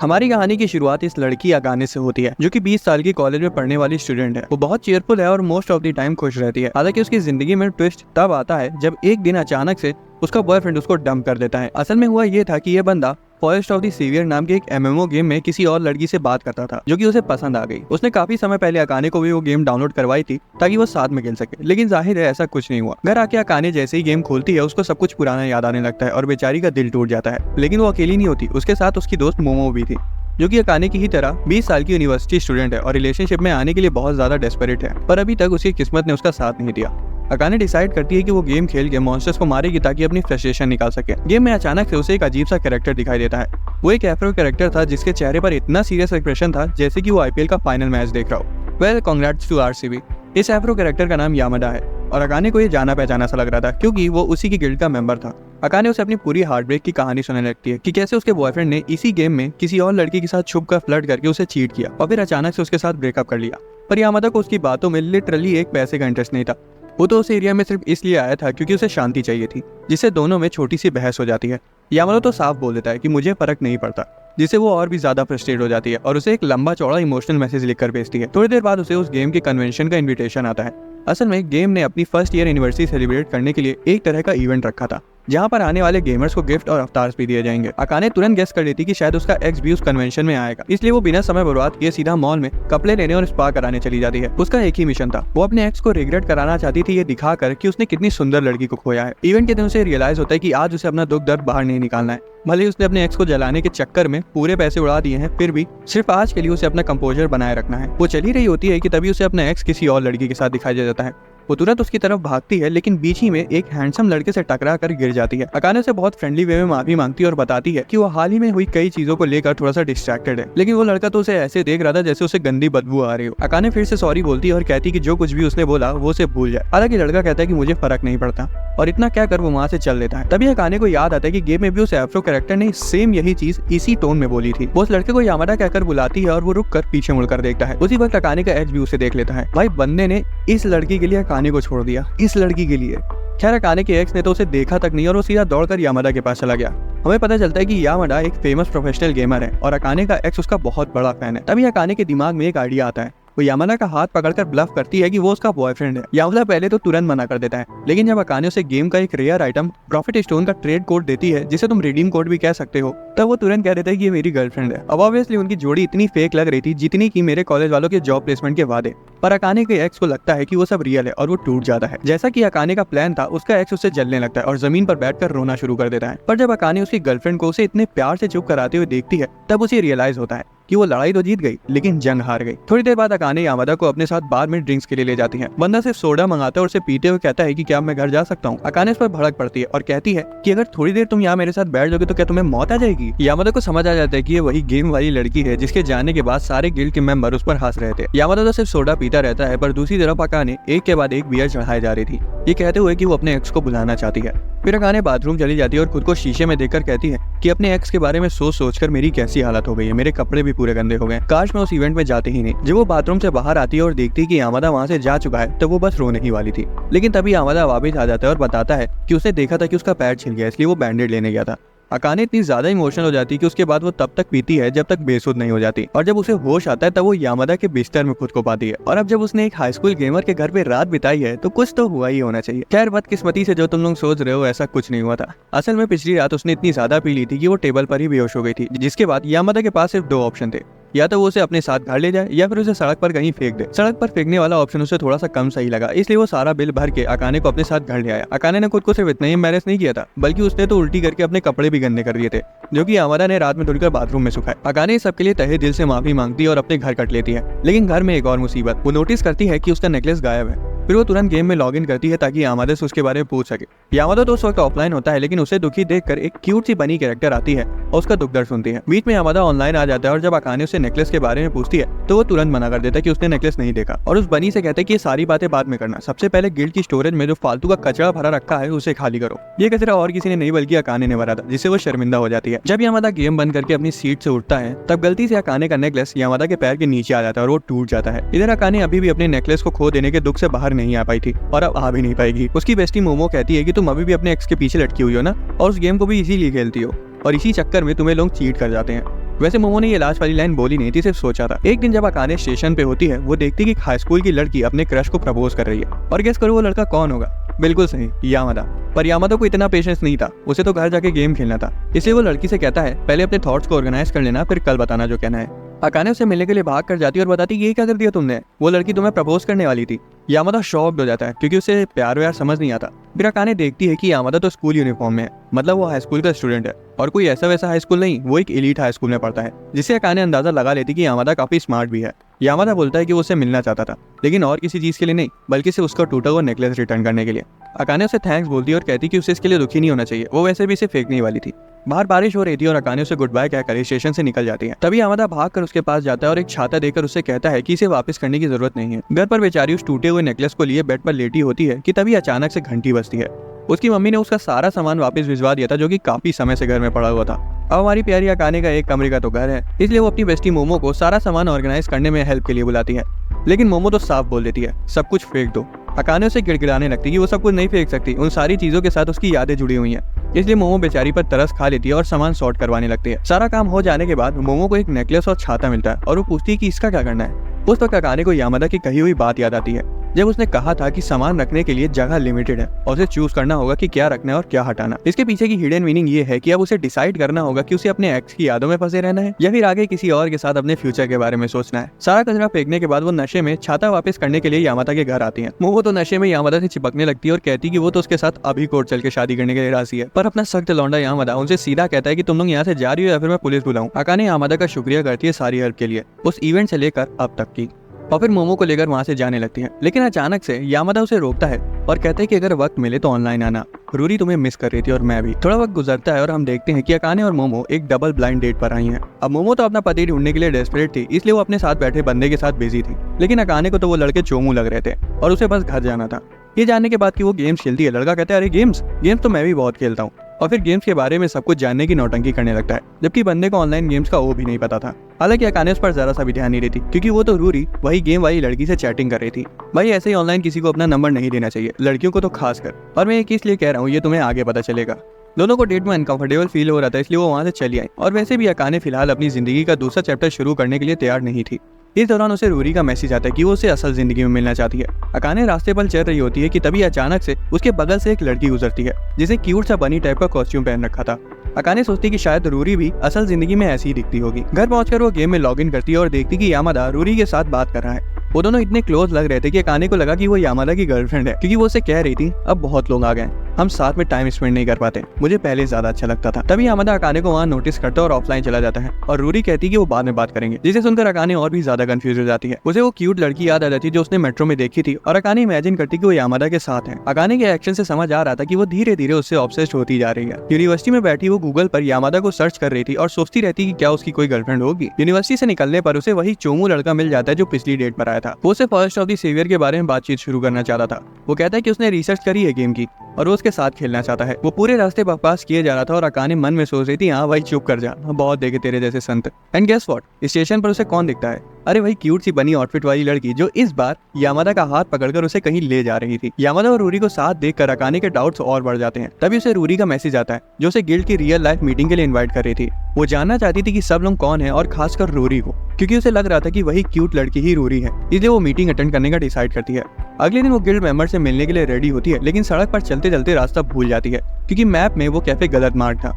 हमारी कहानी की शुरुआत इस लड़की अकाने से होती है जो कि 20 साल की कॉलेज में पढ़ने वाली स्टूडेंट है। वो बहुत चेयरफुल है और मोस्ट ऑफ द टाइम खुश रहती है। हालांकि उसकी जिंदगी में ट्विस्ट तब आता है जब एक दिन अचानक से उसका बॉयफ्रेंड उसको डंप कर देता है। असल में हुआ ये था कि ये बंदा फॉरेस्ट ऑफ द सेवियर नाम के एक MMO गेम में किसी और लड़की से बात करता था जो कि उसे पसंद आ गई। उसने काफी समय पहले अकाने को भी वो गेम डाउनलोड करवाई थी ताकि वो साथ में खेल सके, लेकिन जाहिर है ऐसा कुछ नहीं हुआ। घर आके अकाने जैसे ही गेम खोलती है उसको सब कुछ पुराना याद आने लगता है और बेचारी का दिल टूट जाता है। लेकिन वो अकेली नहीं होती, उसके साथ उसकी दोस्त मोमो भी थी जो कि अकाने की ही तरह 20 साल की यूनिवर्सिटी स्टूडेंट है और रिलेशनशिप में आने के लिए बहुत ज्यादा डेस्परेट है, पर अभी तक उसकी किस्मत ने उसका साथ नहीं दिया। अकाने डिसाइड करती है कि वो गेम खेल के मॉन्स्टर्स को मारेगी ताकि अपनी फ्रस्ट्रेशन निकाल सके। गेम में अचानक से उसे एक अजीब सा कैरेक्टर दिखाई देता है। वो एक एफ्रो कैरेक्टर था जिसके चेहरे पर इतना सीरियस एक्सप्रेशन था जैसे कि वो IPL का फाइनल मैच देख रहा हो। Well, congrats to RCB। इस एफ्रो कैरेक्टर का नाम यामाडा है और अकाने को ये जाना पहचाना सा लग रहा था क्योंकि वो उसी की गिल्ड का मेंबर था। अकाने उसे अपनी पूरी हार्ट ब्रेक की कहानी सुनाने लगती है कि कैसे उसके बॉयफ्रेंड ने इसी गेम में किसी और लड़की के साथ छुप कर फ्लर्ट करके उसे चीट किया और फिर अचानक से उसके साथ ब्रेकअप कर लिया। पर यामाडा को उसकी बातों में लिटरली एक पैसे का इंटरेस्ट नहीं था। वो तो उस एरिया में सिर्फ इसलिए आया था क्योंकि उसे शांति चाहिए थी, जिससे दोनों में छोटी सी बहस हो जाती है। यामाडा तो साफ बोल देता है कि मुझे फर्क नहीं पड़ता, जिससे वो और भी ज्यादा फ्रस्ट्रेट हो जाती है और उसे एक लंबा चौड़ा इमोशनल मैसेज लिखकर भेजती है। थोड़ी देर बाद उसे उस गेम के कन्वेंशन का इन्विटेशन आता है। असल में गेम ने अपनी फर्स्ट ईयर एनिवर्सरी सेलिब्रेट करने के लिए एक तरह का इवेंट रखा था जहाँ पर आने वाले गेमर्स को गिफ्ट और अवतार्स भी दिए जाएंगे। अकाने तुरंत गेस कर लेती कि शायद उसका एक्स भी उस कन्वेंशन में आएगा, इसलिए वो बिना समय बर्बाद किए सीधा मॉल में कपड़े लेने और स्पा कराने चली जाती है। उसका एक ही मिशन था, वो अपने एक्स को रिग्रेट कराना चाहती थी, ये दिखाकर कि उसने कितनी सुंदर लड़की को खोया है। इवेंट के दिन उसे रियलाइज होता है कि आज उसे अपना दुख दर्द बाहर नहीं निकालना है। भले ही उसने अपने एक्स को जलाने के चक्कर में पूरे पैसे उड़ा दिए हैं, फिर भी सिर्फ आज के लिए उसे अपना कंपोजर बनाए रखना है। वो चली रही होती है कि तभी उसे अपना एक्स किसी और लड़की के साथ दिखाई दे जाता है। वो तुरंत उसकी तरफ भागती है, लेकिन बीच ही में एक हैंडसम लड़के से टकरा कर गिर जाती है। अकाने से बहुत फ्रेंडली वे में माफी मांगती है और बताती है कि वो हाल ही में हुई कई चीजों को लेकर थोड़ा सा डिस्ट्रैक्टेड है, लेकिन वो लड़का तो उसे ऐसे देख रहा था जैसे उसे गंदी बदबू आ रही हो। अकाने फिर से सॉरी बोलती है और कहती है कि जो कुछ भी उसने बोला वो उसे भूल जाए। हालांकि लड़का कहता है कि मुझे फर्क नहीं पड़ता और इतना क्या कर वो वहाँ से चल लेता है। तभी अकाने को याद आता है कि गेम में भी उस एफ्रो कैरेक्टर ने सेम यही चीज इसी टोन में बोली थी। वो उस लड़के को यामाडा कहकर बुलाती है और वो रुक कर पीछे मुड़कर देखता है। उसी वक्त अकाने का एज भी उसे देख लेता है। भाई, बंदे ने इस लड़की के लिए अकाने को छोड़ दिया, इस लड़की के लिए। खैर, अकाने के एक्स ने तो उसे देखा तक नहीं और वो सीधा दौड़कर यामाडा के पास चला गया। हमें पता चलता है कि यामाडा एक फेमस प्रोफेशनल गेमर है और अकाने का एक्स उसका बहुत बड़ा फैन है। तभी अकाने के दिमाग में एक आइडिया आता है। वो यामाडा का हाथ पकड़कर ब्लफ करती है कि वो उसका बॉयफ्रेंड है। यामाडा पहले तो तुरंत मना कर देता है, लेकिन जब अकाने उसे गेम का एक रेयर आइटम प्रॉफिट स्टोन का ट्रेड कोड देती है, जिसे तुम रिडीम कोड भी कह सकते हो, तब वो तुरंत कह देता है कि ये मेरी गर्लफ्रेंड है। अब ऑब्वियसली उनकी जोड़ी इतनी फेक लग रही थी जितनी की मेरे कॉलेज वालों के जॉब प्लेसमेंट के वादे। पर अकाने के एक्स को लगता है कि वो सब रियल है और वो टूट जाता है। जैसा कि अकाने का प्लान था, उसका एक्स उससे जलने लगता है और जमीन पर बैठकर रोना शुरू कर देता है। पर जब अकाने उसकी गर्लफ्रेंड को उसे इतने प्यार से चुप कराते हुए देखती है, तब उसे रियलाइज होता है कि वो लड़ाई तो जीत गई लेकिन जंग हार गई। थोड़ी देर बाद अकाने यामाडा को अपने साथ बार में ड्रिंक्स के लिए ले जाती है। बंदा सिर्फ सोडा मंगाता है और उसे पीते हुए कहता है कि क्या मैं घर जा सकता हूँ। अकाने इस पर भड़क पड़ती है और कहती है कि अगर थोड़ी देर तुम यहाँ मेरे साथ बैठ जाओगे तो क्या तुम्हें मौत आ जाएगी। यामाडा को समझ आ जाता है कि ये वही गेम वाली लड़की है जिसके जाने के बाद सारे गिल्ड के मेंबर उस पर हंस रहे थे। यामाडा तो सिर्फ सोडा पीता रहता है, पर दूसरी तरफ अकाने एक के बाद एक बियर चढ़ाई जा रही थी, ये कहते हुए कि वो अपने एक्स को बुलाना चाहती है। फिर अकाने बाथरूम चली जाती है और खुद को शीशे में देखकर कहती है कि अपने एक्स के बारे में सोच सोचकर मेरी कैसी हालत हो गई है, मेरे कपड़े भी पूरे गंदे हो गए, काश मैं उस इवेंट में जाते ही नहीं। जब वो बाथरूम से बाहर आती है और देखती है कि यामाडा वहाँ से जा चुका है, तो वो बस रोने ही वाली थी। लेकिन तभी यामाडा वापस आ जाता है और बताता है कि उसने देखा था कि उसका पैर छिल गया, इसलिए वो बैंडेड लेने गया था। अकाने इतनी ज्यादा इमोशनल हो जाती है कि उसके बाद वो तब तक पीती है जब तक बेसुध नहीं हो जाती, और जब उसे होश आता है तब वो यामाडा के बिस्तर में खुद को पाती है। और अब जब उसने एक हाई स्कूल गेमर के घर पे रात बिताई है तो कुछ तो हुआ ही होना चाहिए। खैर, बदकिस्मती से जो तुम लोग सोच रहे हो ऐसा कुछ नहीं हुआ था। असल में पिछली रात उसने इतनी ज्यादा पी ली थी कि वो टेबल पर ही बेहोश हो गई थी, जिसके बाद यामाडा के पास सिर्फ दो ऑप्शन थे, या तो वो उसे अपने साथ घर ले जाए या फिर उसे सड़क पर कहीं फेंक दे। सड़क पर फेंकने वाला ऑप्शन उसे थोड़ा सा कम सही लगा, इसलिए वो सारा बिल भर के अकाने को अपने साथ घर ले आया। अकाने ने खुद को सिर्फ इतना ही एम्बैरेस नहीं किया था, बल्कि उसने तो उल्टी करके अपने कपड़े भी गंदे कर दिए थे, जो कि यामाडा ने रात में धुलकर बाथरूम में सुखाए। अकाने इस सबके लिए तहे दिल से माफी मांगती है और अपने घर कट लेती है। लेकिन घर में एक और मुसीबत, वो नोटिस करती है कि उसका नेकलेस गायब है। फिर वो तुरंत गेम में लॉग इन करती है ताकि यामाडा से उसके बारे में पूछ सके। यामाडा तो उस वक्त ऑफलाइन होता है, लेकिन उसे दुखी देखकर एक क्यूट सी बनी कैरेक्टर आती है और उसका दुख दर्द सुनती है। बीच में यामाडा ऑनलाइन आ जाता है और जब अकाने उसे नेकलेस के बारे में पूछती है तो वो तुरंत मना कर देता है कि उसने नेकलेस नहीं देखा और उस बनी से कहता है कि ये सारी बातें बाद में करना, सबसे पहले गिल्ड की स्टोरेज में जो फालतू का कचरा भरा रखा है उसे खाली करो। ये कचरा और किसी ने नहीं बल्कि अकाने ने भरा था, जिससे वो शर्मिंदा हो जाती है। जब यामाडा गेम बंद करके अपनी सीट से उठता है तब गलती से अकाने का नेकलेस यामाडा के पैर के नीचे आ जाता है और वो टूट जाता है। इधर अकाने अभी भी अपने नेकलेस को खो देने के दुख से बाहर नहीं आ पाई थी और अब आ भी नहीं पाएगी। उसकी बेस्टी मोमो कहती है कि तुम अभी भी अपने एक्स के पीछे लटकी हुई हो ना, और उस गेम को भी इसीलिए खेलती हो और इसी चक्कर में तुम्हें लोग चीट कर जाते हैं। वैसे मोमो ने ये लास्ट वाली लाइन बोली नहीं थी, सिर्फ सोचा था। एक दिन जब अकाने स्टेशन पे होती है, वो देखती है कि हाई स्कूल की लड़की अपने क्रश को प्रपोज कर रही है। और गेस करो वो लड़का कौन होगा? बिल्कुल सही, यामादा। पर यामादा को इतना पेशेंस नहीं था, उसे तो घर जाके गेम खेलना था। इसलिए वो लड़की से कहता है पहले अपने थॉट्स को ऑर्गेनाइज कर लेना, फिर कल बताना जो कहना है। अकाने उसे मिलने के लिए भाग कर जाती है और बताती ये क्या कर दिया तुमने, वो लड़की तुम्हें प्रपोज करने वाली थी। यामादा शॉक्ड हो जाता है क्योंकि उसे प्यार व्यार समझ नहीं आता। फिर अकाने देखती है कि यामादा तो स्कूल यूनिफॉर्म में है, मतलब वो हाई स्कूल का स्टूडेंट है और कोई ऐसा वैसा हाई स्कूल नहीं, वो एक एलीट हाई स्कूल में पढ़ता है। जिससे अकाने अंदाजा लगा लेती कि यामादा काफी स्मार्ट भी है। यामादा बोलता है कि वो उससे मिलना चाहता था, लेकिन और किसी चीज के लिए नहीं, बल्कि सिर्फ उसका टूटा हुआ नेकलेस रिटर्न करने के लिए। अकाने उसे थैंक्स बोलती है और कहती कि उसे इसके लिए दुखी नहीं होना चाहिए, वो वैसे भी इसे फेंकने वाली थी। बाहर बारिश हो रही थी और अकाने उसे गुड बाय कहकर स्टेशन से निकल जाती है। तभी यामादा भाग कर उसके पास जाता है और एक छाता देकर उससे कहता है कि इसे वापस करने की जरूरत नहीं है। घर पर बेचारी उस टूटे हुए नेकलेस को लिए बेड पर लेटी होती है कि तभी अचानक से घंटी बजती है। उसकी मम्मी ने उसका सारा सामान वापस भिजवा दिया था जो कि काफी समय से घर में पड़ा हुआ था। अब हमारी प्यारी अकाने का एक कमरे का तो घर है, इसलिए वो अपनी बेस्टी मोमो को सारा सामान ऑर्गेनाइज करने में हेल्प के लिए बुलाती है। लेकिन मोमो तो साफ बोल देती है सब कुछ फेंक दो। अकाने उसे गिड़गिड़ाने लगती है कि वो सब कुछ नहीं फेंक सकती, उन सारी चीजों के साथ उसकी यादें जुड़ी हुई हैं। इसलिए मोमो बेचारी पर तरस खा लेती है और सामान सॉर्ट करवाने लगती है। सारा काम हो जाने के बाद मोमो को एक नेकलेस और छाता मिलता है और वो पूछती है कि इसका क्या करना है। उस वक्त अकाने को यामादा की कही हुई बात याद आती है, जब उसने कहा था कि सामान रखने के लिए जगह लिमिटेड है और उसे चूज करना होगा कि क्या रखना है और क्या हटाना। इसके पीछे की हिडन मीनिंग ये है कि अब उसे डिसाइड करना होगा कि उसे अपने एक्स की यादों में फंसे रहना है या फिर आगे किसी और के साथ अपने फ्यूचर के बारे में सोचना है। सारा कचरा फेंकने के बाद वो नशे में छाता वापस करने के लिए यामादा के घर आती है। मोमो तो नशे में यामादा से चिपकने लगती है और कहती कि वो तो उसके साथ अभी कोर्ट चल के शादी करने के लिए राजी है। पर अपना सख्त लौंडा यामादा उनसे सीधा कहता है कि तुम लोग यहाँ से जा रही हो या फिर मैं पुलिस बुलाऊं। अकाने यामादा का शुक्रिया करती है सारी हेल्प के लिए, उस इवेंट से लेकर अब तक की, और फिर मोमो को लेकर वहां से जाने लगती है। लेकिन अचानक से यामादा उसे रोकता है और कहते हैं कि अगर वक्त मिले तो ऑनलाइन आना, रूरी तुम्हें मिस कर रही थी और मैं भी। थोड़ा वक्त गुजरता है और हम देखते हैं कि अकाने और मोमो एक डबल ब्लाइंड डेट पर आई हैं। अब मोमो तो अपना पति ढूंढने के लिए डेस्परेट थी, इसलिए वो अपने साथ बैठे बंदे के साथ बिजी थी। लेकिन अकाने को तो वो लड़के चोमू लग रहे थे और उसे बस घर जाना था। ये जानने के बाद कि वो गेम्स खेलती है, लड़का कहता है अरे गेम्स तो मैं भी बहुत खेलता हूँ, और फिर गेम्स के बारे में सब कुछ जानने की नौटंकी करने लगता है, जबकि बंदे को ऑनलाइन गेम्स का वो भी नहीं पता था। हालांकि अकाने उस पर जरा सा भी ध्यान नहीं देती क्योंकि वो तो रूरी वही गेम वाली लड़की से चैटिंग कर रही थी। भाई ऐसे ही ऑनलाइन किसी को अपना नंबर नहीं देना चाहिए, लड़कियों को तो खास कर। और मैं ये इसलिए कह रहा हूँ, ये तुम्हें आगे पता चलेगा। दोनों को डेट में अनकंफर्टेबल फील हो रहा था, इसलिए वो वहां से चली आई। और वैसे भी अकाने फिलहाल अपनी जिंदगी का दूसरा चैप्टर शुरू करने के लिए तैयार नहीं थी। इस दौरान उसे रूरी का मैसेज आता है कि वो उसे असल जिंदगी में मिलना चाहती है। अकाने रास्ते पर चल रही होती है कि तभी अचानक से उसके बगल से एक लड़की गुजरती है जिसे क्यूट सा बनी टाइप का कॉस्ट्यूम पहन रखा था। अकाने सोचती है कि शायद रूरी भी असल जिंदगी में ऐसी ही दिखती होगी। घर पहुंचकर वो गेम में लॉगिन करती है और देखती कि यामादा रूरी के साथ बात कर रहा है। वो दोनों इतने क्लोज लग रहे थे कि अकाने को लगा कि वो यामादा की गर्लफ्रेंड है, क्योंकि वो उसे कह रही थी अब बहुत लोग आ गए, हम साथ में टाइम स्पेंड नहीं कर पाते, मुझे पहले ज्यादा अच्छा लगता था। तभी यामादा अकाने को वहाँ नोटिस करता और ऑफलाइन चला जाता है और रूरी कहती कि वो बाद में बात करेंगे, जिसे सुनकर अकाने और भी ज्यादा कंफ्यूज हो जाती है। उसे वो क्यूट लड़की याद आ जाती है जो उसने मेट्रो में देखी थी और अकाने इमेजिन करती कि वो यामादा के साथ है। अकाने के एक्शन से समझ आ रहा था कि वो धीरे धीरे उससे ऑब्सेस्ड होती जा रही है। यूनिवर्सिटी में बैठी वो गूगल पर यामादा को सर्च कर रही थी और सोचती रहती कि क्या उसकी कोई गर्लफ्रेंड होगी। यूनिवर्सिटी से निकलने पर उसे वही चोमू लड़का मिल जाता है जो पिछली डेट पर आया था। वो उसे फर्स्ट ऑफ द सेवियर के बारे में बातचीत शुरू करना चाहता था। वो कहता है कि उसने रिसर्च करी है गेम की और वो उसके साथ खेलना चाहता है। वो पूरे रास्ते बकवास किए जा रहा था और अकाने मन में सोच रही थी हाँ भाई चुप कर जा, बहुत देखे तेरे जैसे संत। एंड गेस व्हाट, स्टेशन पर उसे कौन दिखता है? अरे वही क्यूट सी बनी आउटफिट वाली लड़की जो इस बार यामादा का हाथ पकड़कर उसे कहीं ले जा रही थी। यामादा और रूरी को साथ देखकर अकाने के डाउट्स और बढ़ जाते हैं। तभी उसे रूरी का मैसेज आता है जो उसे गिल्ड की रियल लाइफ मीटिंग के लिए इनवाइट कर रही थी। वो जानना चाहती थी कि सब लोग कौन है और खासकर रूरी को, क्योंकि उसे लग रहा था कि वही क्यूट लड़की ही रूरी है, इसलिए वो मीटिंग अटेंड करने का डिसाइड करती है। अगले दिन वो गिल्ड मेंबर से मिलने के लिए रेडी होती है, लेकिन सड़क पर चलते चलते रास्ता भूल जाती है क्योंकि मैप में वो कैफे गलत मार्क था।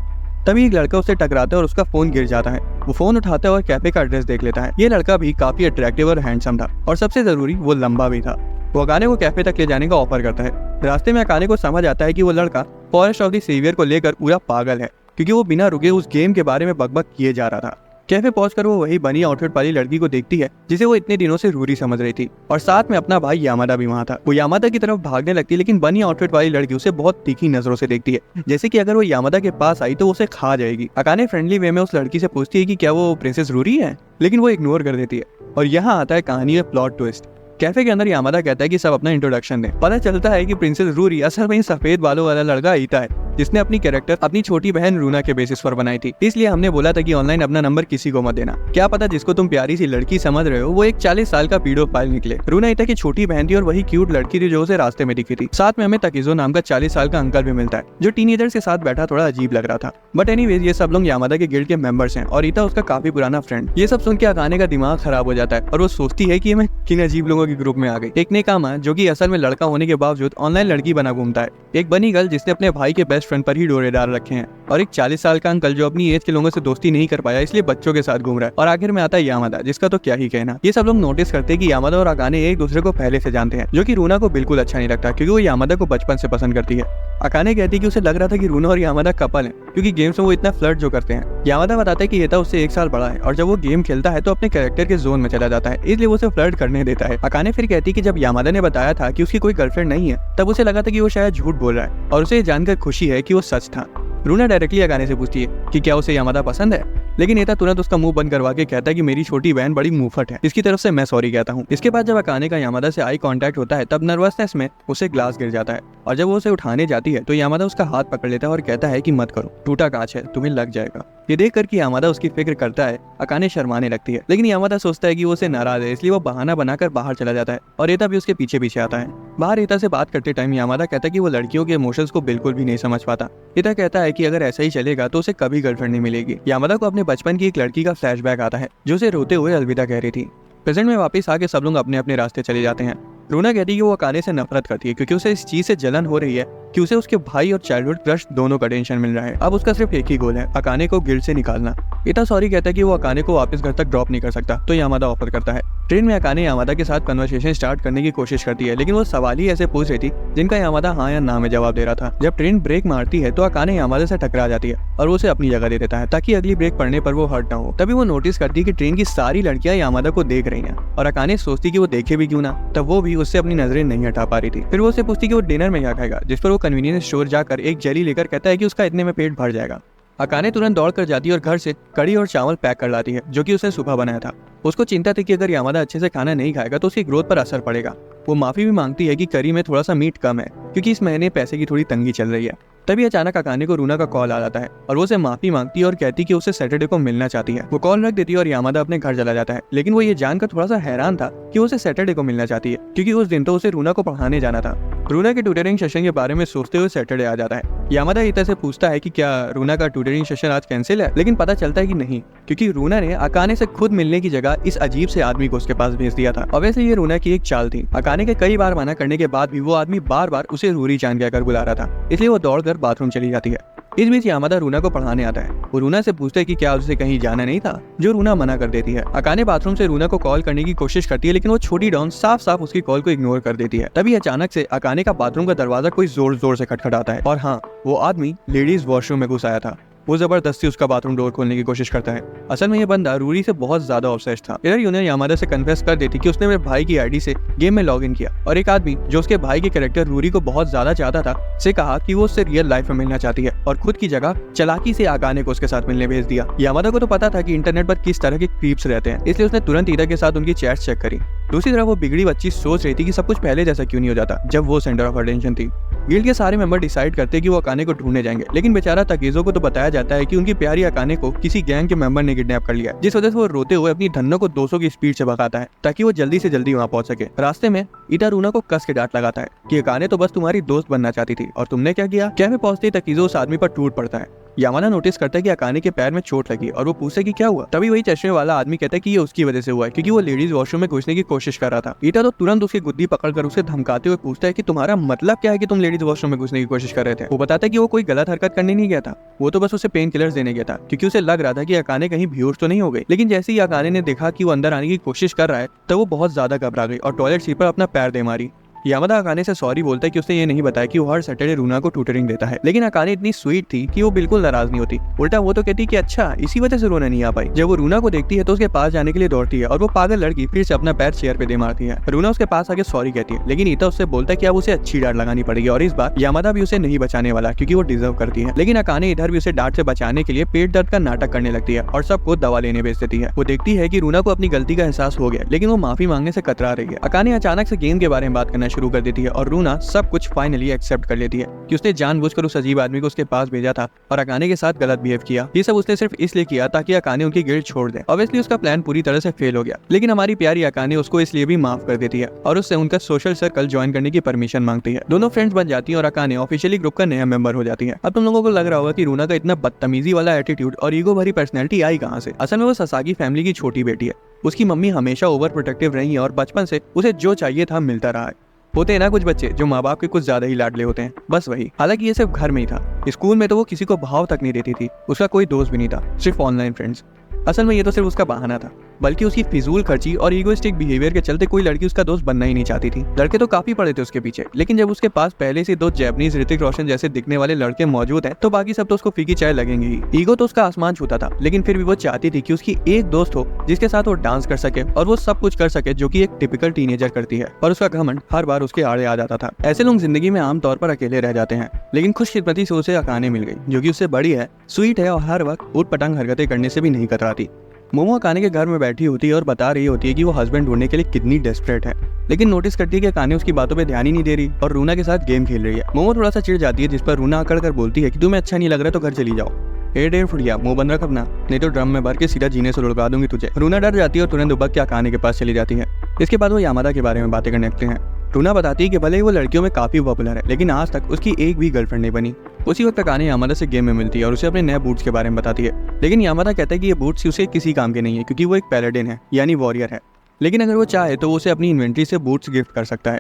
तभी एक लड़का उससे टकराता है और उसका फोन गिर जाता है। वो फोन उठाता है और कैफे का एड्रेस देख लेता है। ये लड़का भी काफी अट्रैक्टिव और हैंडसम था और सबसे जरूरी वो लंबा भी था। वो अकाने को कैफे तक ले जाने का ऑफर करता है। रास्ते में अकाने को समझ आता है कि वो लड़का फॉरेस्ट ऑफ द सेवियर को लेकर पूरा पागल है, क्योंकि वो बिना रुके उस गेम के बारे में बकबक किए जा रहा था। कैफे पहुंचकर वो वही बनी आउटफिट वाली लड़की को देखती है जिसे वो इतने दिनों से रूरी समझ रही थी, और साथ में अपना भाई यामादा भी वहाँ था। वो यामादा की तरफ भागने लगती है, लेकिन बनी आउटफिट वाली लड़की उसे बहुत तीखी नजरों से देखती है, जैसे कि अगर वो यामादा के पास आई तो उसे खा जाएगी। अकाने फ्रेंडली वे में उस लड़की से पूछती है कि क्या वो प्रिंसेस रूरी है, लेकिन वो इग्नोर कर देती है। और यहाँ आता है कहानी में प्लॉट ट्विस्ट। कैफे के अंदर यामादा कहता है कि सब अपना इंट्रोडक्शन दे। पता चलता है कि प्रिंसेस रूरी असल में सफेद बालों वाला लड़का ईता है जिसने अपनी कैरेक्टर अपनी छोटी बहन रूना के बेसिस पर बनाई थी। इसलिए हमने बोला था कि ऑनलाइन अपना नंबर किसी को मत देना, क्या पता जिसको तुम प्यारी सी लड़की समझ रहे हो वो एक 40 साल का पीडोफाइल निकले। रूना ईता की छोटी बहन थी और वही क्यूट लड़की थी जो उसे रास्ते में दिखी थी। साथ में हमें तकीजो नाम का 40 साल का अंकल भी मिलता है जो टीनेजर्स के साथ बैठा थोड़ा अजीब लग रहा था। बट एनीवेज ये सब लोग यामादा के गिल्ड के मेंबर्स हैं और ईता उसका काफी पुराना फ्रेंड। ये सब सुन के अकाने का दिमाग खराब हो जाता है और वो सोचती है कि मैं किन अजीब लोगों के ग्रुप में आ गई। एक नेकामा जो कि असल में लड़का होने के बावजूद ऑनलाइन लड़की बना घूमता है, एक बनी गर्ल जिसने अपने भाई के बेस्ट फ्रेंड पर ही डोरे डाल रखे हैं, और एक 40 साल का अंकल जो अपनी एज के लोगों से दोस्ती नहीं कर पाया इसलिए बच्चों के साथ घूम रहा है। और आखिर में आता है यामादा जिसका तो क्या ही कहना। ये सब लोग नोटिस करते हैं कि यामादा और अकाने एक दूसरे को पहले से जानते हैं, जो कि रूना को बिल्कुल अच्छा नहीं लगता क्योंकि वो यामादा को बचपन से पसंद करती है। अकाने कहती है कि उसे लग रहा था कि रूना और यामादा कपल है क्योंकि गेम्स में वो इतना फ्लर्ट जो करते हैं। यामादा बताता है कि ईता उससे 1 साल बड़ा है और जब वो गेम खेलता है तो अपने कैरेक्टर के जोन में चला जाता है, इसलिए वो उसे फ्लर्ट करने देता है। अकाने फिर कहती है कि जब यामादा ने बताया था कि उसकी कोई गर्लफ्रेंड नहीं है तब उसे लगा था कि वो शायद झूठ बोल रहा है और उसे ये जानकर खुशी है कि वो सच था। रूना डायरेक्टली अकाने से पूछती है कि क्या उसे यामादा पसंद है, लेकिन ईता तुरंत उसका मुंह बंद करवा के कहता है कि मेरी छोटी बहन बड़ी मुंहफट है, इसकी तरफ से मैं सॉरी कहता हूँ। इसके बाद जब अकाने का यामादा से आई कांटेक्ट होता है तब नर्वसनेस में उसे ग्लास गिर जाता है और जब वो उसे उठाने जाती है तो यामादा उसका हाथ पकड़ लेता है और कहता है कि मत करो, टूटा कांच है, तुम्हें लग जाएगा। ये देख कर कि यामादा उसकी फिक्र करता है अकाने शर्माने लगती है, लेकिन यामादा सोचता है कि वो उसे नाराज है इसलिए वो बहाना बनाकर बाहर चला जाता है और ईता भी उसके पीछे पीछे आता है। बाहर ईता से बात करते टाइम यामादा कहता है कि वो लड़कियों के इमोशंस को बिल्कुल भी नहीं समझ पाता। ईता कहता है कि अगर ऐसा ही चलेगा तो उसे कभी गर्लफ्रेंड नहीं मिलेगी। यामादा को अपने बचपन की एक लड़की का फ्लैशबैक आता है जो उसे रोते हुए अलविदा कह रही थी। प्रेजेंट में वापस आके सब लोग अपने अपने रास्ते चले जाते हैं। रूना कहती है कि वो अकाने से नफरत करती है क्योंकि उसे इस चीज से जलन हो रही है कि उसे उसके भाई और चाइल्डहुड क्रश दोनों का टेंशन मिल रहा है। अब उसका सिर्फ एक ही गोल है, अकाने को गिल्ड से निकालना। ईता सॉरी कहता है कि वो अकाने को वापस घर तक ड्रॉप नहीं कर सकता तो यामादा ऑफर करता है। ट्रेन में अकाने यामादा के साथ कन्वर्सेशन स्टार्ट करने की कोशिश करती है, लेकिन वो सवाल ही ऐसे पूछ रही थी जिनका यामादा हाँ या ना में जवाब दे रहा था। जब ट्रेन ब्रेक मारती है तो अकाने यामादा से टकरा जाती है और उसे अपनी जगह दे देता है ताकि अगली ब्रेक पड़ने पर वो हर्ट ना हो। तभी वो नोटिस करती है कि ट्रेन की सारी लड़कियां यामादा को देख रही हैं और अकाने सोचती कि वो देखे भी क्यों ना, तब वो भी उससे अपनी नजरें नहीं हटा पा रही थी। फिर वो उससे पूछती कि वो डिनर में क्या खाएगा, जिस पर वो कन्वीनियंस स्टोर जाकर एक जेली लेकर कहता है कि उसका इतने में पेट भर जाएगा। अकाने तुरंत दौड़ कर जाती है और घर से कड़ी और चावल पैक कर लाती है जो कि उसने सुबह बनाया था। उसको चिंता थी कि अगर यामादा अच्छे से खाना नहीं खाएगा तो उसकी ग्रोथ पर असर पड़ेगा। वो माफी भी मांगती है कि करी में थोड़ा सा मीट कम है क्योंकि इस महीने पैसे की थोड़ी तंगी चल रही है। तभी अचानक अकाने को रूना का कॉल आ जाता है और वो उसे माफी मांगती है और कहती कि उसे सैटरडे को मिलना चाहती है। वो कॉल रख देती है और यामादा अपने घर चला जाता है, लेकिन वो ये जानकर थोड़ा सा हैरान था कि वो उसे सैटरडे को मिलना चाहती है क्योंकि उस दिन तो उसे रूना को पढ़ाने जाना था। रूना के ट्यूटरिंग सेशन के बारे में सोचते हुए सैटरडे आ जाता है। यामादा ईता से पूछता है कि क्या रूना का ट्यूटरिंग सेशन आज कैंसिल है, लेकिन पता चलता है कि नहीं, क्योंकि रूना ने अकाने से खुद मिलने की जगह इस अजीब से आदमी को उसके पास भेज दिया था। ऑब्वियसली ये रूना की एक चाल थी। अकाने के कई बार मना करने के बाद भी वो आदमी बार बार उसे रूरी चांद कहकर बुला रहा था, इसलिए वो दौड़कर बाथरूम चली जाती है। इस बीच यामादा रूना को पढ़ाने आता है। वो रूना से पूछता है कि क्या उसे कहीं जाना नहीं था, जो रूना मना कर देती है। अकाने बाथरूम से रूना को कॉल करने की कोशिश करती है, लेकिन वो छोटी डॉन साफ साफ उसकी कॉल को इग्नोर कर देती है। तभी अचानक से अकाने का बाथरूम का दरवाजा कोई जोर जोर से खटखटाता है और हाँ, वो आदमी लेडीज वॉशरूम में घुस आया था। वो जबरदस्ती उसका बाथरूम डोर खोलने की कोशिश करता है। असल में ये बंदा रूरी से बहुत ज्यादा ऑब्सेस्ड था। इधर यूने यामादा से कन्फेस कर देती कि उसने मेरे भाई की आईडी से गेम में लॉगिन किया और एक आदमी जो उसके भाई के कैरेक्टर रूरी को बहुत ज्यादा चाहता था से कहा कि वो उससे रियल लाइफ में मिलना चाहती है और खुद की जगह चालाकी से अकाने को उसके साथ मिलने भेज दिया। यामादा को तो पता था कि इंटरनेट पर किस तरह के क्रीप्स रहते हैं, इसलिए उसने तुरंत ईता के साथ उनकी चैट्स चेक करी। दूसरी तरफ वो बिगड़ी बच्ची सोच रही थी कि सब कुछ पहले जैसा क्यों नहीं हो जाता जब वो सेंटर ऑफ अटेंशन थी। गिल्ड के सारे मेंबर डिसाइड करते कि वो अकाने को ढूंढने जाएंगे, लेकिन बेचारा तकीजो को तो बताया जाता है कि उनकी प्यारी अकाने को किसी गैंग के मेंबर ने किडनैप कर लिया, जिस वजह से वो रोते हुए अपनी धन्नो को 200 की स्पीड से भगाता है ताकि वो जल्दी से जल्दी वहाँ पहुंच सके। रास्ते में ईटा रूना को कस के डांट लगाता है कि अकाने तो बस तुम्हारी दोस्त बनना चाहती थी और तुमने क्या किया। कैफे पहुंचते ही तकीजो उस आदमी पर टूट पड़ता है। यामादा नोटिस करता है कि अकाने के पैर में चोट लगी और वो पूछता है कि क्या हुआ। तभी वही चश्मे वाला आदमी कहता है कि ये उसकी वजह से हुआ है क्योंकि वो लेडीज वॉशरूम में घुसने की कोशिश कर रहा था। ईटा तो तुरंत उसकी गुद्दी पकड़कर उसे धमकाते हुए पूछता है कि तुम्हारा मतलब क्या है कि तुम लेडीज वॉशरूम में घुसने की कोशिश कर रहे थे। वो बताता है कि वो कोई गलत हरकत करने नहीं गया था, वो तो बस उसे पेन किलर्स देने गया था क्योंकि उसे लग रहा था कि अकाने कहीं बेहोश तो नहीं हो गई। लेकिन जैसे ही अकाने ने देखा कि वो अंदर आने की कोशिश कर रहा है तो वो बहुत ज्यादा घबरा गई और टॉयलेट सीट पर अपना पैर दे मारी। यामादा अकाने से सॉरी बोलता है कि उसने ये नहीं बताया कि वो हर सैटरडे रूना को ट्यूटरिंग देता है, लेकिन अकाने इतनी स्वीट थी कि वो बिल्कुल नाराज नहीं होती। उल्टा वो तो कहती कि अच्छा इसी वजह से रूना नहीं आ पाई। जब वो रूना को देखती है तो उसके पास जाने के लिए दौड़ती है और वो पागल लड़की फिर से अपना पैर चेयर पे दे मारती है। रूना उसके पास आके सॉरी कहती है, लेकिन ईता उससे बोलता है कि अब उसे अच्छी डांट लगानी पड़ेगी और इस बार यामादा भी उसे नहीं बचाने वाला क्योंकि वो डिजर्व करती है। लेकिन अकाने इधर भी उसे डांट से बचाने के लिए पेट दर्द का नाटक करने लगती है और सबको दवा लेने भेज देती है। वो देखती है कि रूना को अपनी गलती का एहसास हो गया, लेकिन वो माफी मांगने से कतरा रही है। अकाने अचानक से गेम के बारे में बात करना शुरू कर देती है और रूना सब कुछ फाइनली एक्सेप्ट कर लेती है कि उसने जानबूझकर उस अजीब आदमी को उसके पास भेजा था और अकाने के साथ गलत बिहेव किया। ये सब उसने सिर्फ इसलिए किया ताकि अकाने उनकी गिल्ड छोड़ दे। ऑब्वियसली उसका प्लान पूरी तरह से फेल हो गया, लेकिन हमारी प्यारी अकाने उसको इसलिए भी माफ कर देती है और उससे उनका सोशल सर्कल ज्वाइन करने की परमिशन मांगती है। दोनों फ्रेंड्स बन जाती है और अकाने ऑफिशियली ग्रुप का नया मेंबर हो जाती है। अब तुम लोगों को लग रहा होगा कि रूना का इतना बदतमीजी वाला एटीट्यूड और ईगो भरी पर्सनैलिटी आई कहां से। असल में वो ससागी फैमिली की छोटी बेटी है। उसकी मम्मी हमेशा ओवर प्रोटेक्टिव रही है और बचपन से उसे जो चाहिए था मिलता रहा है। होते हैं ना कुछ बच्चे जो माँ बाप के कुछ ज्यादा ही लाडले होते हैं, बस वही। हालांकि ये सिर्फ घर में ही था, स्कूल में तो वो किसी को भाव तक नहीं देती थी। उसका कोई दोस्त भी नहीं था, सिर्फ ऑनलाइन फ्रेंड्स। असल में ये तो सिर्फ उसका बहाना था, बल्कि उसकी फिजूल खर्ची और ईगोइस्टिक बिहेवियर के चलते कोई लड़की उसका दोस्त बनना ही नहीं चाहती थी। लड़के तो काफी पड़े थे उसके पीछे, लेकिन जब उसके पास पहले से 2 जैपनीज ऋतिक रोशन जैसे दिखने वाले लड़के मौजूद हैं, तो बाकी सब तो उसको फीकी चाय लगेंगे ही। ईगो तो उसका आसमान छूता था, लेकिन फिर भी वो चाहती थी कि उसकी एक दोस्त हो जिसके साथ वो डांस कर सके और वो सब कुछ कर सके जो कि एक टिपिकल टीनेजर करती है। पर उसका घमंड हर बार उसके आड़े आ जाता था। ऐसे लोग जिंदगी में आमतौर पर अकेले रह जाते हैं, लेकिन खुशकिस्मती से उसे अकाने मिल गई, जो कि उससे बड़ी है, स्वीट है और हर वक्त ऊट पटांग हरकतें करने से भी नहीं कतराती। मोमो अकाने के घर में बैठी होती है और बता रही होती है कि वो हस्बैंड ढूंढने के लिए कितनी डेस्परेट है, लेकिन नोटिस करती है कि अकाने उसकी बातों पे ध्यान ही नहीं दे रही और रूना के साथ गेम खेल रही है। मोमो थोड़ा सा चिढ़ जाती है, जिस पर रूना अकड़ कर बोलती है कि तुम्हें अच्छा नहीं लग रहा तो घर चली जाओ। डेढ़ फुटिया मुंह बंद रख अपना, नहीं तो ड्रम में भर के सीधा जीने से लुढ़का दूंगी तुझे। रूना डर जाती है और तुरंत उबक के अकाने के पास चली जाती है। इसके बाद वो यामादा के बारे में बातें करने लगते हैं। रूना बताती है कि भले ही वो लड़कियों में काफी पॉपुलर है, लेकिन आज तक उसकी एक भी गर्लफ्रेंड नहीं बनी। उसी वक्त अकाने यामादा से गेम में मिलती है और उसे अपने नए बूट्स के बारे में बताती है, लेकिन यामादा कहता है कि ये बूट्स उसे किसी काम के नहीं है, क्योंकि वो एक पैलेडिन है, यानी वॉरियर है। लेकिन अगर वो चाहे तो वो उसे अपनी इन्वेंट्री से बूट्स गिफ्ट कर सकता है।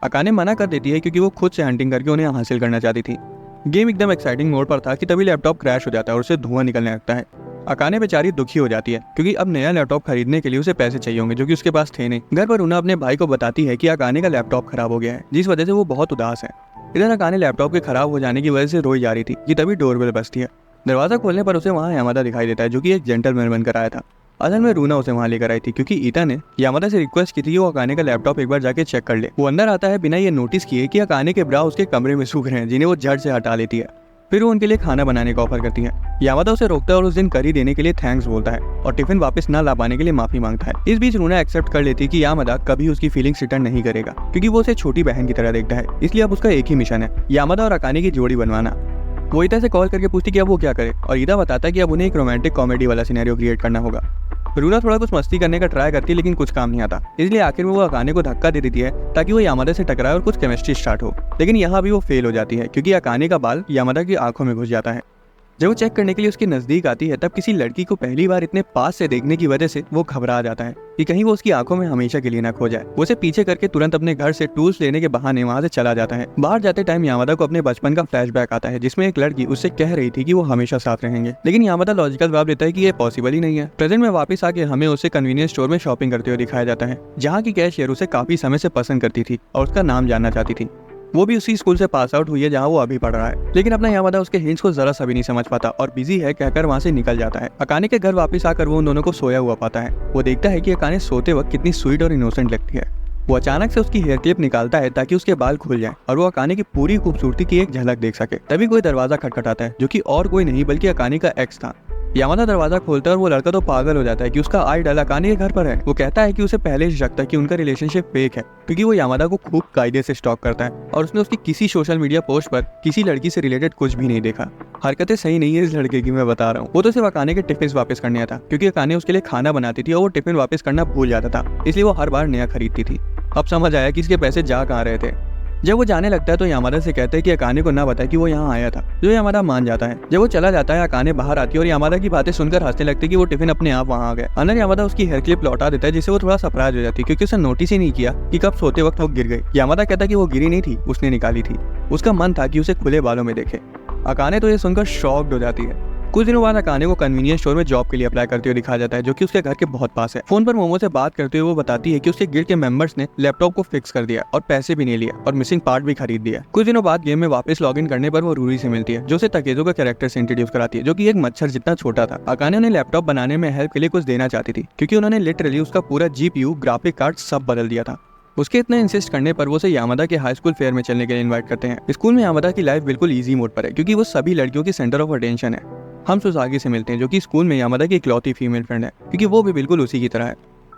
अकाने मना कर देती है क्योंकि वो खुद से हंटिंग करके उन्हें हासिल करना चाहती थी। गेम एकदम एक्साइटिंग मोड पर था कि तभी लैपटॉप क्रैश हो जाता है और उससे धुआं निकलने लगता है। अकाने बेचारी दुखी हो जाती है क्योंकि अब नया लैपटॉप खरीदने के लिए उसे पैसे चाहिए होंगे, जो कि उसके पास थे नहीं। घर पर रूना अपने भाई को बताती है कि अकाने का लैपटॉप खराब हो गया है, जिस वजह से वो बहुत उदास है। इधर अकाने लैपटॉप के खराब हो जाने की वजह से रोई जा रही थी कि तभी डोरबेल बजती है। दरवाजा खोलने पर उसे वहाँ यामादा दिखाई देता है, जो कि एक जेंटलमैन बनकर आया था। असल में रूना उसे वहाँ लेकर आई थी क्योंकि ईता ने यामादा से रिक्वेस्ट की थी कि वो अकाने का लैपटॉप एक बार जाके चेक कर ले। वो अंदर आता है बिना ये नोटिस किए कि अकाने के ब्रा उसके कमरे में सूख रहे हैं, जिन्हें वो झट से हटा लेती है। फिर वो उनके लिए खाना बनाने का ऑफर करती है। यामादा उसे रोकता है और उस दिन करी देने के लिए थैंक्स बोलता है और टिफिन वापस ना ला पाने के लिए माफी मांगता है। इस बीच रूना एक्सेप्ट कर लेती है कि यामादा कभी उसकी फीलिंग्स रिटर्न नहीं करेगा, क्योंकि वो उसे छोटी बहन की तरह देखता है। इसलिए अब उसका एक ही मिशन है, यामादा और अकाने की जोड़ी बनवाना। वो ईता से कॉल करके पूछती कि अब वो क्या करे, और ईता बताता है कि अब उन्हें एक रोमांटिक कॉमेडी वाला सिनेरियो क्रिएट करना होगा। रूना थोड़ा कुछ मस्ती करने का ट्राई करती है, लेकिन कुछ काम नहीं आता। इसलिए आखिर में वो अकाने को धक्का दे देती है ताकि वो यामादा से टकराए और कुछ केमिस्ट्री स्टार्ट हो। लेकिन यहाँ भी वो फेल हो जाती है क्योंकि अकाने का बाल यामादा की आंखों में घुस जाता है। जब वो चेक करने के लिए उसके नजदीक आती है, तब किसी लड़की को पहली बार इतने पास से देखने की वजह से वो घबरा जाता है कि कहीं वो उसकी आंखों में हमेशा के लिए ना खो जाए। वो उसे पीछे करके तुरंत अपने घर से टूल्स लेने के बहाने वहां से चला जाता है। बाहर जाते टाइम यामादा को अपने बचपन का फ्लैशबैक आता है, जिसमें एक लड़की उससे कह रही थी कि वो हमेशा साथ रहेंगे। लेकिन यामादा लॉजिकल जवाब देता है कि ये पॉसिबल ही नहीं है। प्रेजेंट में वापस आके हमें उसे कन्वीनियंस स्टोर में शॉपिंग करते हुए दिखाया जाता है, जहाँ की कैशियर उसे काफी समय से पसंद करती थी और उसका नाम जानना चाहती थी। वो भी उसी स्कूल से पास आउट हुई है जहाँ वो अभी पढ़ रहा है, लेकिन अपना यामादा उसके हिंट्स को जरा सा भी नहीं समझ पाता और बिजी है कहकर वहाँ से निकल जाता है। अकाने के घर वापस आकर वो उन दोनों को सोया हुआ पाता है। वो देखता है कि अकाने सोते वक्त कितनी स्वीट और इनोसेंट लगती है। वो अचानक से उसकी हेयर क्लिप निकालता है ताकि उसके बाल खुल जाएं और वो अकाने की पूरी खूबसूरती की एक झलक देख सके। तभी कोई दरवाजा खटखटाता है, जो कि और कोई नहीं बल्कि अकाने का एक्स था। यामादा दरवाजा खोलता है और वो लड़का तो पागल हो जाता है कि उसका आइडल अकाने के घर पर है। वो कहता है कि उसे पहले से शक था कि उनका रिलेशनशिप फेक है, क्योंकि वो यामादा को खूब कायदे से स्टॉक करता है और उसने उसकी किसी सोशल मीडिया पोस्ट पर किसी लड़की से रिलेटेड कुछ भी नहीं देखा। हरकतें सही नहीं है इस लड़के की, मैं बता रहा हूँ। वो तो सिर्फ अकाने के टिफिन वापस करने आया था, क्योंकि अकाने उसके लिए खाना बनाती थी और वो टिफिन वापस करना भूल जाता था, इसलिए वो हर बार नया खरीदती थी। अब समझ आया कि इसके पैसे जा कहाँ रहे थे। जब वो जाने लगता है तो यामादा से कहता है कि अकाने को ना बताए कि वो यहाँ आया था, जो यामादा मान जाता है। जब वो चला जाता है, अकाने बाहर आती है और यामादा की बातें सुनकर हंसने लगती है कि वो टिफिन अपने आप वहाँ आ गया। अंदर यामादा उसकी हेयर क्लिप लौटा देता है, जिससे वो थोड़ा सरप्राइज हो जाती है क्योंकि उसने नोटिस ही नहीं किया कि कब सोते वक्त वो गिर गई। यामादा कहता है कि वो गिरी नहीं थी, उसने निकाली थी। उसका मन था कि उसे खुले बालों में देखे। अकाने तो ये सुनकर शॉक्ड हो जाती है। कुछ दिनों बाद अकाने को कन्वीनियंस स्टोर में जॉब के लिए अप्लाई करते हुए दिखाया जाता है, जो कि उसके घर के बहुत पास है। फोन पर मोमो से बात करते हुए वो बताती है कि उसके गिल्ड के मेंबर्स ने लैपटॉप को फिक्स कर दिया और पैसे भी नहीं लिए और मिसिंग पार्ट भी खरीद दिया। कुछ दिनों बाद गेम में वापस लॉगिन करने पर वो रूरी से मिलती है, जो उसे तकेजो का कैरेक्टर से इंट्रोड्यूस कराती है, जो कि एक मच्छर जितना छोटा था। अकाने उन्हें लैपटॉप बनाने में हेल्प के लिए कुछ देना चाहती थी, क्योंकि उन्होंने लिटरली उसका पूरा GPU, ग्राफिक कार्ड सब बदल दिया था। उसके इतने इंसिस्ट करने पर वो उसे यामादा के हाई स्कूल फेयर में चलने के लिए इन्वाइट करते हैं। स्कूल में यामादा की लाइफ बिल्कुल इजी मोड पर है, क्योंकि वो सभी लड़कियों की सेंटर ऑफ अटेंशन है। हम सुसागी से मिलते हैं, जो कि स्कूल में यामादा की इकलौती फीमेल फ्रेंड है, क्योंकि वो भी बिल्कुल उसी की तरह है।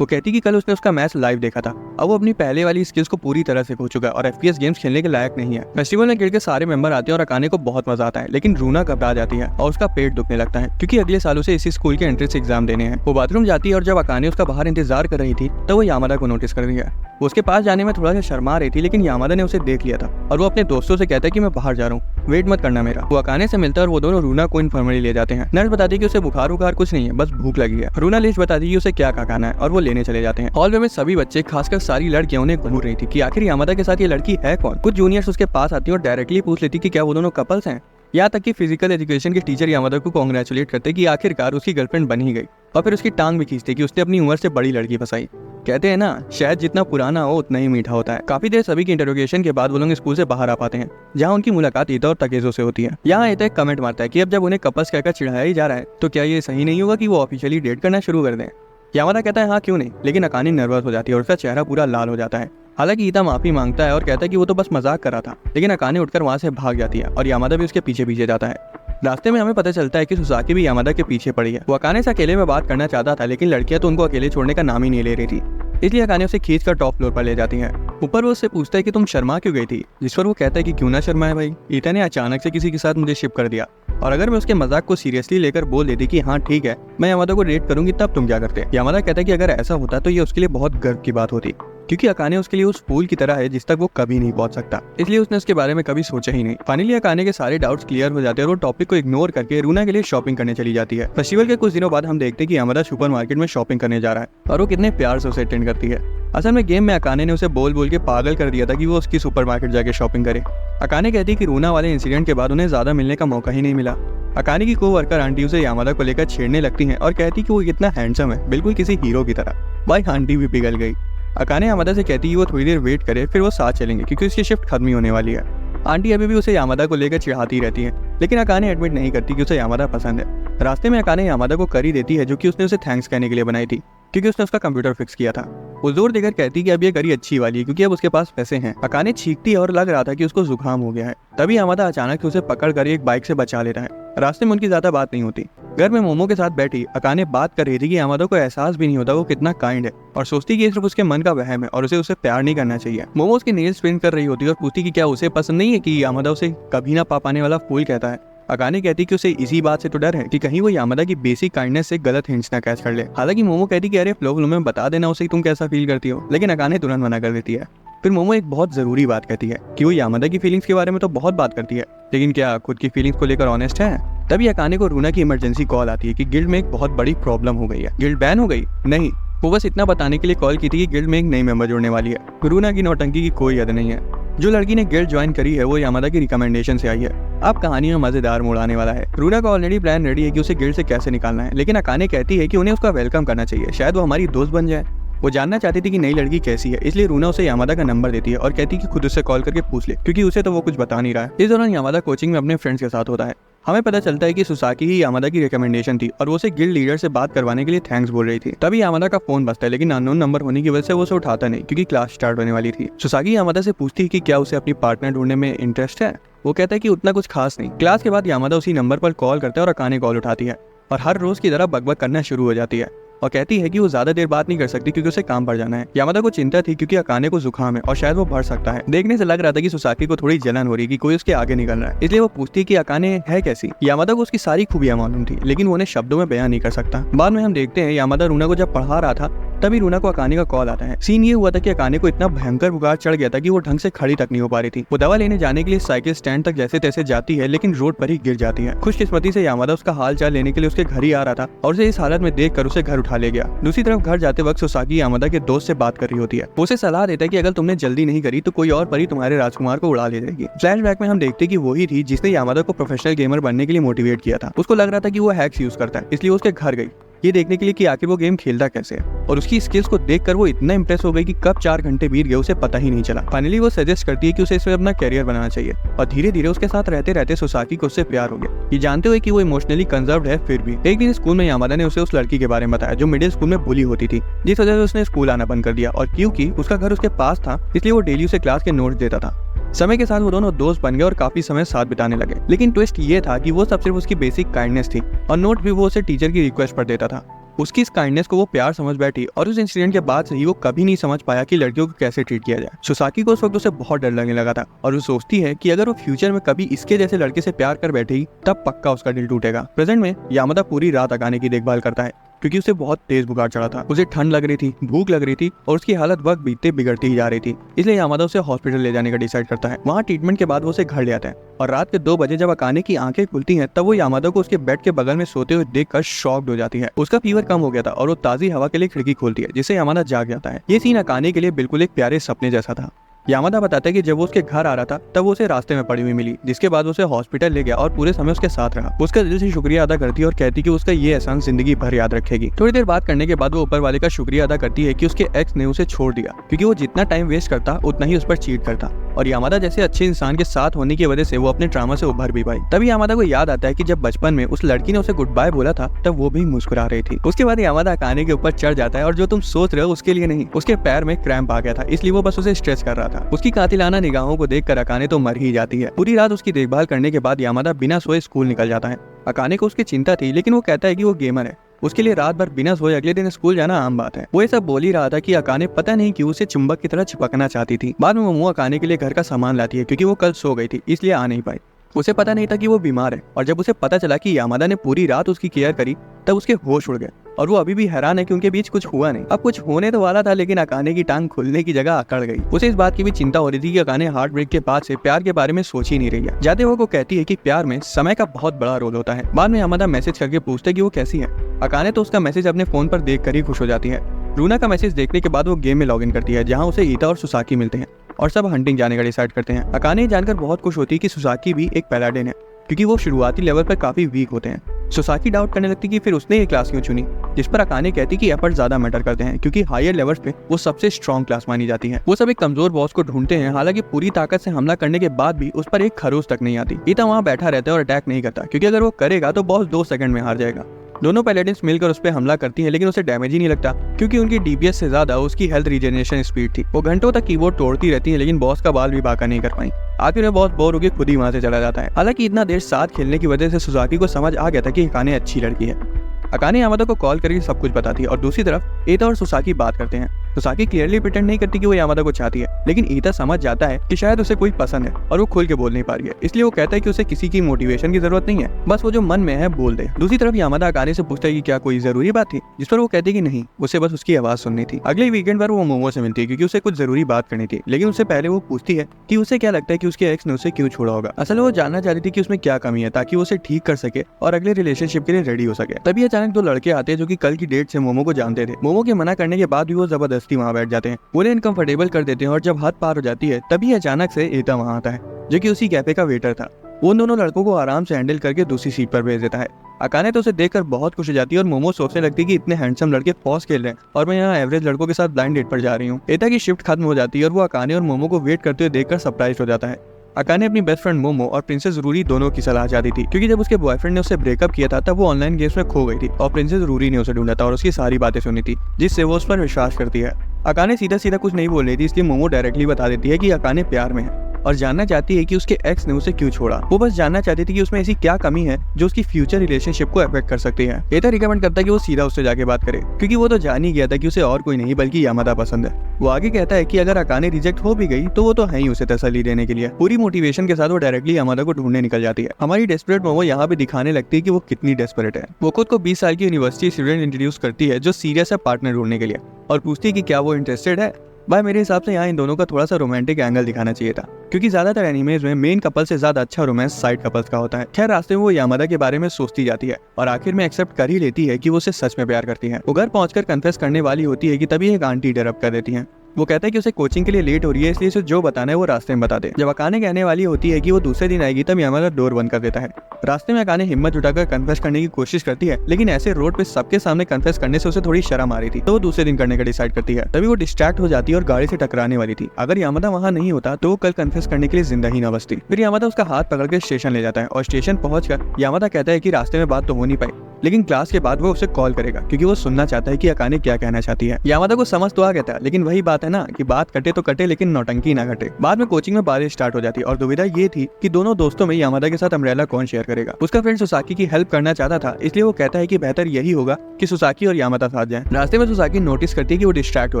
वो कहती कि कल उसने उसका मैच लाइव देखा था। अब वो अपनी पहले वाली स्किल्स को पूरी तरह से खो चुका है और FPS गेम्स खेलने के लायक नहीं है। फेस्टिवल में गिल्ड के सारे मेंबर आते हैं और अकाने को बहुत मजा आता है, लेकिन रूना घबरा जाती है और उसका पेट दुखने लगता है क्योंकि अगले साल उसे इसी स्कूल के एंट्रेंस एग्जाम देने हैं। वो बाथरूम जाती है और जब अकाने उसका बाहर इंतजार कर रही थी तो वो यामादा को नोटिस कर रही है। वो उसके पास जाने में थोड़ा सा शर्मा रही थी, लेकिन यामादा ने उसे देख लिया था और वो अपने दोस्तों से कहता है कि मैं बाहर जा रहा हूँ, वेट मत करना मेरा। वो अकाने से मिलता है और वो दोनों रूना को इन्फर्मरी ले जाते हैं। नर्स बताती है कि उसे बुखार उखार कुछ नहीं है, बस भूख लगी है। रूना लिस्ट बताती है कि उसे क्या खाना है और वो लेने चले जाते हैं। हॉल में सभी बच्चे, खासकर सारी लड़कियां उन्हें घूर रही थी कि आखिर यामादा के साथ ये लड़की है कौन। कुछ जूनियर्स उसके पास आती है और डायरेक्टली पूछ लेती कि क्या वो दोनों कपल्स हैं। यहाँ तक कि फिजिकल एजुकेशन के टीचर यामादा को कांग्रेचुलेट करते कि आखिरकार उसकी गर्लफ्रेंड बन ही गई, और फिर उसकी टांग भी खींचते कि उसने अपनी उम्र से बड़ी लड़की फंसाई। कहते हैं ना, शायद जितना पुराना हो उतना ही मीठा होता है। काफी देर सभी की इंटरोगेशन के बाद वो लोग स्कूल से बाहर आ पाते हैं, जहाँ उनकी मुलाकात ईता और तकेजो से होती है। यहाँ ईता एक कमेंट मारता है कि अब जब उन्हें कपल्स कहकर चिढ़ाया ही जा रहा है तो क्या ये सही नहीं होगा कि वो ऑफिशियली डेट करना शुरू कर दें। यामादा कहता है हाँ क्यों नहीं, लेकिन अकाने नर्वस हो जाती है और उसका चेहरा पूरा लाल हो जाता है। हालांकि ईता माफी मांगता है और कहता है कि वो तो बस मजाक कर रहा था, लेकिन अकाने उठकर वहां से भाग जाती है और यामादा भी उसके पीछे पीछे जाता है। रास्ते में हमें पता चलता है कि सुसाकी भी यामादा के पीछे पड़ी है। वो अकाने से अकेले में बात करना चाहता था, लेकिन लड़कियां तो उनको अकेले छोड़ने का नाम ही नहीं ले रही थी, इसलिए अकाने उसे खींच कर टॉप फ्लोर पर ले जाती हैं। ऊपर वो उससे पूछता है कि तुम शर्मा क्यों गई थी, जिस पर वो कहता है कि क्यों ना शर्माए भाई, ईता ने अचानक से किसी के साथ मुझे शिप कर दिया, और अगर मैं उसके मजाक को सीरियसली लेकर बोल देती कि हाँ ठीक है मैं यामादा को डेट करूंगी तब तुम क्या करते। यामादा कहता है कि अगर ऐसा होता तो ये उसके लिए बहुत गर्व की बात होती, क्योंकि अकाने उसके लिए उस फूल की तरह है जिस तक वो कभी नहीं पहुंच सकता, इसलिए उसने उसके बारे में कभी सोचा ही नहीं। फाइनली अकाने के सारे डाउट्स क्लियर हो जाते हैं और वो टॉपिक को इग्नोर करके रूना के लिए शॉपिंग करने चली जाती है। फेस्टिवल के कुछ दिनों बाद हम देखते हैं कि यामादा सुपरमार्केट में शॉपिंग करने जा रहा है और वो कितने प्यार से उसे अटेंड करती है। असल में गेम में अकाने ने उसे बोल बोल के पागल कर दिया था कि वो उसकी सुपरमार्केट जाके शॉपिंग करे। अकाने कहती है कि रूना वाले इंसिडेंट के बाद उन्हें ज्यादा मिलने का मौका ही नहीं मिला। अकाने की कोवर्कर आंटी उसे यामादा को लेकर छेड़ने लगती हैं और कहती कि वो कितना हैंडसम है, बिल्कुल किसी हीरो की तरह। भाई आंटी भी पिघल गई। अकाने यामादा से कहती है वो थोड़ी देर वेट करे, फिर वो साथ चलेंगे क्योंकि उसकी शिफ्ट खत्म ही होने वाली है। आंटी अभी भी उसे यामादा को लेकर चिढ़ाती रहती है, लेकिन अकाने एडमिट नहीं करती कि उसे यामादा पसंद है। रास्ते में अकाने यामादा को करी देती है जो कि उसने उसे थैंक्स कहने के लिए बनाई थी, क्योंकि उसने उसका कंप्यूटर फिक्स किया था। वो जोर देकर कहती कि अब ये करी अच्छी वाली है क्योंकि अब उसके पास पैसे हैं। अकाने छींकती है और लग रहा था कि उसको जुकाम हो गया है। तभी यामादा अचानक से उसे पकड़ कर एक बाइक से बचा लेता है। रास्ते में उनकी ज्यादा बात नहीं होती। घर में मोमो के साथ बैठी अकाने बात कर रही थी कि यामादा को एहसास भी नहीं होता वो कितना काइंड है, और सोचती कि ये सिर्फ उसके मन का वहम है और उसे प्यार नहीं करना चाहिए। मोमो उसके नेल्स पेंट कर रही होती है और पूछती कि क्या उसे पसंद नहीं है कि यामादा उसे कभी ना पा पाने वाला फूल कहता है। अकाने कहती कि उसे इसी बात से तो डर है कि कहीं वो यामादा की बेसिक काइंडनेस से गलत हिंट्स ना कैच कर ले। हालांकि मोमो कहती कि अरे फ्लो में बता देना उसे तुम कैसा फील करती हो, लेकिन अकाने तुरंत मना कर देती है। फिर मोमो एक बहुत जरूरी बात कहती है कि वो यामादा की फीलिंग्स के बारे में तो बहुत बात करती है, लेकिन क्या खुद की फीलिंग्स को लेकर ऑनेस्ट है। तभी अकाने को रूना की इमरजेंसी कॉल आती है कि गिल्ड में एक बहुत बड़ी प्रॉब्लम हो गई है। गिल्ड बैन हो गई? नहीं, वो बस इतना बताने के लिए कॉल की थी कि गिल्ड में एक नई मेंबर जुड़ने वाली है। रूना की नौटंकी की कोई हद नहीं है। जो लड़की ने गिल्ड ज्वाइन करी है वो यामादा की रिकमेंडेशन से आई है। अब कहानी में मजेदार मोड़ आने वाला है। रूना का ऑलरेडी प्लान रेडी है कि उसे गिल्ड से कैसे निकालना है, लेकिन अकाने कहती है कि उन्हें उसका वेलकम करना चाहिए, शायद वो हमारी दोस्त बन जाए। वो जानना चाहती थी कि नई लड़की कैसी है, इसलिए रूना उसे यामादा का नंबर देती है और कहती है कि खुद उससे कॉल करके पूछ ले, क्योंकि उसे तो वो कुछ बता नहीं रहा है। इस दौरान यामादा कोचिंग में अपने फ्रेंड्स के साथ होता है। हमें पता चलता है कि सुसाकी ही यामादा की रिकमेंडेशन थी और वो उसे गिल्ड लीडर से बात करवाने के लिए थैंक्स बोल रही थी। तभी यामादा का फोन बजता है, लेकिन अननोन नंबर होने की वजह से वो उसे उठाता नहीं क्योंकि क्लास स्टार्ट होने वाली थी। सुसाकी यामादा से पूछती है कि क्या उसे अपनी पार्टनर ढूंढने में इंटरेस्ट है। वो कहता है कि उतना कुछ खास नहीं। क्लास के बाद यामादा उसी नंबर पर कॉल करता है और अकाने कॉल उठाती है और हर रोज की तरह बकबक करना शुरू हो जाती है और कहती है कि वो ज्यादा देर बात नहीं कर सकती क्योंकि उसे काम पर जाना है। यामादा को चिंता थी क्योंकि अकाने को जुकाम है और शायद वो बढ़ सकता है। देखने से लग रहा था कि सुसाकी को थोड़ी जलन हो रही कि कोई उसके आगे निकल रहा है, इसलिए वो पूछती है कि अकाने है कैसी। यामादा को उसकी सारी खूबियां मालूम थी, लेकिन वो उन्हें शब्दों में बयान नहीं कर सकता। बाद में हम देखते हैं यामादा रूना को जब पढ़ा रहा था तभी रूना को अकाने का कॉल आता है। सीन ये हुआ था कि अकाने को इतना भयंकर बुखार चढ़ गया था कि वो ढंग से खड़ी तक नहीं हो पा रही थी। वो दवा लेने जाने के लिए साइकिल स्टैंड तक जैसे तैसे जाती है, लेकिन रोड पर ही गिर जाती है। खुशकिस्मती से यामादा उसका हाल चाल लेने के लिए उसके घर ही आ रहा था और उसे इस हालत में देखकर उसे घर उठा ले गया। दूसरी तरफ घर जाते वक्त सुसाकी यामादा के दोस्त से बात कर रही होती है। वो उसे सलाह देता है कि अगर तुमने जल्दी नहीं करी तो कोई और परी तुम्हारे राजकुमार को उड़ा ले जाएगी। फ्लैशबैक में हम देखते हैं कि वही थी जिसने यामादा को प्रोफेशनल गेमर बनने के लिए मोटिवेट किया था। उसको लग रहा था कि वो हैक्स यूज करता है, इसलिए उसके घर गई ये देखने के लिए कि आखिर वो गेम खेलता कैसे है, और उसकी स्किल्स को देखकर वो इतना इंप्रेस हो गई कि कब 4 घंटे बीत गए उसे पता ही नहीं चला। फाइनली वो सजेस्ट करती है कि उसे इसमें अपना कैरियर बनाना चाहिए, और धीरे धीरे उसके साथ रहते रहते सुसाकी को उससे प्यार हो गया। ये जानते हुए कि वो इमोशनली कंजर्व्ड है, फिर भी एक दिन स्कूल में यामादा ने उसे उस लड़की के बारे में बताया जो मिडिल स्कूल में बुली होती थी, जिस वजह से उसने स्कूल आना बंद कर दिया। और क्योंकि उसका घर उसके पास था इसलिए वो डेली उसे क्लास के नोट्स देता था। समय के साथ वो दोनों दोस्त बन गए और काफी समय साथ बिताने लगे, लेकिन ट्विस्ट ये था कि वो सब सिर्फ उसकी बेसिक काइंडनेस थी और नोट भी वो उसे टीचर की रिक्वेस्ट पर देता था। उसकी इस काइंडनेस को वो प्यार समझ बैठी और उस इंसिडेंट के बाद से ही वो कभी नहीं समझ पाया कि लड़कियों को कैसे ट्रीट किया जाए। सुसाकी को उस वक्त उसे बहुत डर लगने लगा था और वो सोचती है कि अगर वो फ्यूचर में कभी इसके जैसे लड़के से प्यार कर बैठेगी तब पक्का उसका दिल टूटेगा। प्रेजेंट में यामादा पूरी रात अकाने की देखभाल करता है क्योंकि उसे बहुत तेज बुखार चढ़ा था। उसे ठंड लग रही थी, भूख लग रही थी और उसकी हालत वक्त बीतते बिगड़ती ही जा रही थी। इसलिए यामादा उसे हॉस्पिटल ले जाने का डिसाइड करता है। वहाँ ट्रीटमेंट के बाद वो उसे घर ले आता है और रात के 2 बजे जब अकाने की आंखें खुलती हैं तब वो यामादा को उसके बेड के बगल में सोते हुए देखकर शॉक्ड हो जाती है। उसका फीवर कम हो गया था और वो ताजी हवा के लिए खिड़की खोलती है जिससे यामादा जाग जाता है। ये सीन अकाने के लिए बिल्कुल एक प्यारे सपने जैसा था। यामादा बताता है कि जब वो उसके घर आ रहा था तब वो उसे रास्ते में पड़ी हुई मिली, जिसके बाद वो उसे हॉस्पिटल ले गया और पूरे समय उसके साथ रहा। उसका दिल से शुक्रिया अदा करती है और कहती है कि उसका ये एहसान जिंदगी भर याद रखेगी। थोड़ी देर बात करने के बाद वो ऊपर वाले का शुक्रिया अदा करती है कि उसके एक्स ने उसे छोड़ दिया क्योंकि वो जितना टाइम वेस्ट करता उतना ही उस पर चीट करता और यामादा जैसे अच्छे इंसान के साथ होने की वजह से वो अपने ट्रामा से उभर भी पाई। तभी यामादा को याद आता है कि जब बचपन में उस लड़की ने उसे गुड बाय बोला था तब वो भी मुस्कुरा रही थी। उसके बाद यामादा अकाने के ऊपर चढ़ जाता है और जो तुम सोच रहे हो उसके लिए नहीं, उसके पैर में क्रैम्प आ गया था इसलिए वो बस उसे स्ट्रेस कर रहा था। उसकी कातिलाना निगाहों को देखकर अकाने तो मर ही जाती है। पूरी रात उसकी देखभाल करने के बाद यामादा बिना सोए स्कूल निकल जाता है। अकाने को उसकी चिंता थी लेकिन वो कहता है कि वो गेमर है, उसके लिए रात भर बिना सोए अगले दिन स्कूल जाना आम बात है। वो ये सब बोल ही रहा था कि अकाने पता नहीं क्यों उसे चुंबक की तरह चिपकना चाहती थी। बाद में मोमो अकाने के लिए घर का सामान लाती है क्योंकि वो कल सो गई थी इसलिए आ नहीं पाई। उसे पता नहीं था कि वो बीमार है और जब उसे पता चला कि यामादा ने पूरी रात उसकी केयर करी तब उसके होश उड़ गए और वो अभी भी हैरान है कि उनके बीच कुछ हुआ नहीं। अब कुछ होने तो वाला था लेकिन अकाने की टांग खुलने की जगह अकड़ गई। उसे इस बात की भी चिंता हो रही थी कि अकाने हार्ट ब्रेक के बाद से प्यार के बारे में सोच ही नहीं रही है। जाते हुए वो कहती है कि प्यार में समय का बहुत बड़ा रोल होता है। बाद में यामादा मैसेज करके पूछते है कि वो कैसी है। अकाने तो उसका मैसेज अपने फोन पर देख कर ही खुश हो जाती है। रूना का मैसेज देखने के बाद वो गेम में लॉग इन करती है जहाँ उसे ईता और सुसाकी मिलते हैं और सब हंटिंग जाने का डिसाइड करते हैं। अकाने जानकर बहुत खुश होती है कि सुसाकी भी एक पैलाडिन है क्योंकि वो शुरुआती लेवल पर काफी वीक होते हैं। सुसाकी डाउट करने लगती कि फिर उसने ये क्लास क्यों चुनी, जिस पर अकाने कहती कि एफर्ट ज्यादा मैटर करते हैं क्योंकि हायर लेवल्स पे वो सबसे स्ट्रॉन्ग क्लास मानी जाती है। वो सब एक कमजोर बॉस को ढूंढते हैं, हालांकि पूरी ताकत से हमला करने के बाद भी उस पर एक खरोच तक नहीं आती। ईता वहाँ बैठा रहता है और अटैक नहीं करता क्योंकि अगर वो करेगा तो बॉस 2 सेकंड में हार जाएगा। दोनों पैलेडिन्स मिलकर उस पर हमला करती हैं लेकिन उसे डैमेज ही नहीं लगता क्योंकि उनकी डीपीएस से ज्यादा उसकी हेल्थ रीजनरेशन स्पीड थी। वो घंटों तक कीबोर्ड तोड़ती रहती है लेकिन बॉस का बाल भी बाका नहीं कर पाई। आखिर में बॉस बोर होकर खुद ही वहां से चला जाता है। हालांकि इतना देर साथ खेलने की वजह से सुसाकी को समझ आ गया था कि अकाने अच्छी लड़की है। अकाने यामादा को कॉल करके सब कुछ बताती है और दूसरी तरफ ईता और सुसाकी बात करते हैं। सुसाकी क्लियरली प्रिटेंड नहीं करती कि वो यामादा को चाहती है लेकिन ईता समझ जाता है कि शायद उसे कोई पसंद है और वो खुल के बोल नहीं पा रही है, इसलिए वो कहता है कि उसे किसी की मोटिवेशन की जरूरत नहीं है, बस वो जो मन में है बोल दे। दूसरी तरफ यामादा अकाने से पूछता है कि क्या कोई जरूरी बात थी, जिस पर वो कहती है कि नहीं, उसे बस उसकी आवाज सुननी थी। अगले वीकेंड पर वो मोमो से मिलती है क्योंकि उसे कुछ जरूरी बात करनी थी, लेकिन उससे पहले वो पूछती है कि उसे क्या लगता है कि उसके एक्स ने उसे क्यों छोड़ा होगा। असल में वो जानना चाहती थी कि उसमें क्या कमी है ताकि वो उसे ठीक कर सके और अगले रिलेशनशिप के लिए रेडी हो सके। तभी अचानक 2 लड़के आते हैं जो कि कल की डेट से मोमो को जानते थे। मोमो के मना करने के बाद भी वो जबरदस्ती वहाँ बैठ जाते हैं, उन्हें इनकंफर्टेबल कर देते हैं और जब हद पार हो जाती है तभी अचानक से ईता वहाँ आता है जो कि उसी कैफे का वेटर था। वो उन दोनों लड़कों को आराम से हैंडल करके दूसरी सीट पर भेज देता है। अकाने तो उसे देखकर बहुत खुश हो जाती है और मोमो सोचने लगती है कि इतने हैंडसम लड़के फॉस खेल रहे हैं और मैं यहाँ एवरेज लड़कों के साथ ब्लाइंड डेट पर जा रही हूँ। ईता की शिफ्ट खत्म हो जाती है और वो अकाने और मोमो को वेट करते हुए देखकर सरप्राइज हो जाता है। अकाने अपनी बेस्ट फ्रेंड मोमो और प्रिंसेस रूरी दोनों की सलाह चाहती थी क्योंकि जब उसके बॉयफ्रेंड ने उससे ब्रेकअप किया था तब वो ऑनलाइन गेम्स में खो गई थी और प्रिंसेस रूरी ने उसे ढूंढा था और उसकी सारी बातें सुनी थी जिससे वो उस पर विश्वास करती है। अकाने सीधा सीधा कुछ नहीं बोल रही थी इसलिए मोमो डायरेक्टली बता देती है कि अकाने प्यार में है और जानना चाहती है कि उसके एक्स ने उसे क्यों छोड़ा। वो बस जानना चाहती थी कि उसमें ऐसी क्या कमी है जो उसकी फ्यूचर रिलेशनशिप को अफेक्ट कर सकती है। ईता रिकमेंड करता है कि वो सीधा उससे जाके बात करे क्योंकि वो तो जान ही गया था कि उसे और कोई नहीं बल्कि यामादा पसंद है। वो आगे कहता है कि अगर अकाने रिजेक्ट हो भी गई तो वो तो है ही उसे तसल्ली देने के लिए। पूरी मोटिवेशन के साथ वो डायरेक्टली यामादा को ढूंढने निकल जाती है। हमारी डेस्परेट मोमो यहाँ पे दिखाने लगती है कि वो कितनी डेस्परेट है। वो खुद को 20 साल की यूनिवर्सिटी स्टूडेंट इंट्रोड्यूस करती है जो सीरियस है पार्टनर ढूंढने के लिए और पूछती है कि क्या वो इंटरेस्टेड है। भाई मेरे हिसाब से यहाँ इन दोनों का थोड़ा सा रोमांटिक एंगल दिखाना चाहिए था क्योंकि ज्यादातर एनिमेज में मेन कपल से ज्यादा अच्छा रोमांस साइड कपल्स का होता है। खैर रास्ते में वो यामादा के बारे में सोचती जाती है और आखिर में एक्सेप्ट कर ही लेती है कि वो उसे सच में प्यार करती है। वो घर पहुंचकर कन्फेस करने वाली होती है कि तभी एक आंटी इंटरप्ट कर देती है। वो कहता है कि उसे कोचिंग के लिए लेट हो रही है इसलिए उसे जो बताना है वो रास्ते में बता दे। जब अकाने कहने वाली होती है कि वो दूसरे दिन आएगी तब यामादा डोर बंद कर देता है। रास्ते में अकाने हिम्मत जुटाकर कन्फेस करने की कोशिश करती है लेकिन ऐसे रोड पे सबके सामने कन्फेस करने से उसे थोड़ी शर्म आ रही थी तो वो दूसरे दिन करने का डिसाइड करती है। तभी वो डिस्ट्रैक्ट हो जाती है और गाड़ी से टकराने वाली थी। अगर यामादा वहाँ नहीं होता तो वो कल कन्फेस करने के लिए जिंदा ही न बचती। फिर यामादा उसका हाथ पकड़कर स्टेशन ले जाता है और स्टेशन पहुंचकर यामादा कहता है कि रास्ते में बात तो हो नहीं पाई लेकिन क्लास के बाद वो उसे कॉल करेगा क्योंकि वो सुनना चाहता है कि अकाने क्या कहना चाहती है। यामादा को समझ तो आ गया था लेकिन वही बात बात है ना कि बात कटे तो कटे लेकिन नौटंकी ना घटे। बाद में कोचिंग में बारिश स्टार्ट हो जाती और दुविधा ये थी कि दोनों दोस्तों में यामादा के साथ अम्ब्रेला कौन शेयर करेगा। उसका फ्रेंड सुसाकी की हेल्प करना चाहता था, इसलिए वो कहता है कि बेहतर यही होगा कि सुसाकी और यामादा साथ जाएं। रास्ते में सुसाकी नोटिस करती है कि वो डिस्ट्रैक्ट हो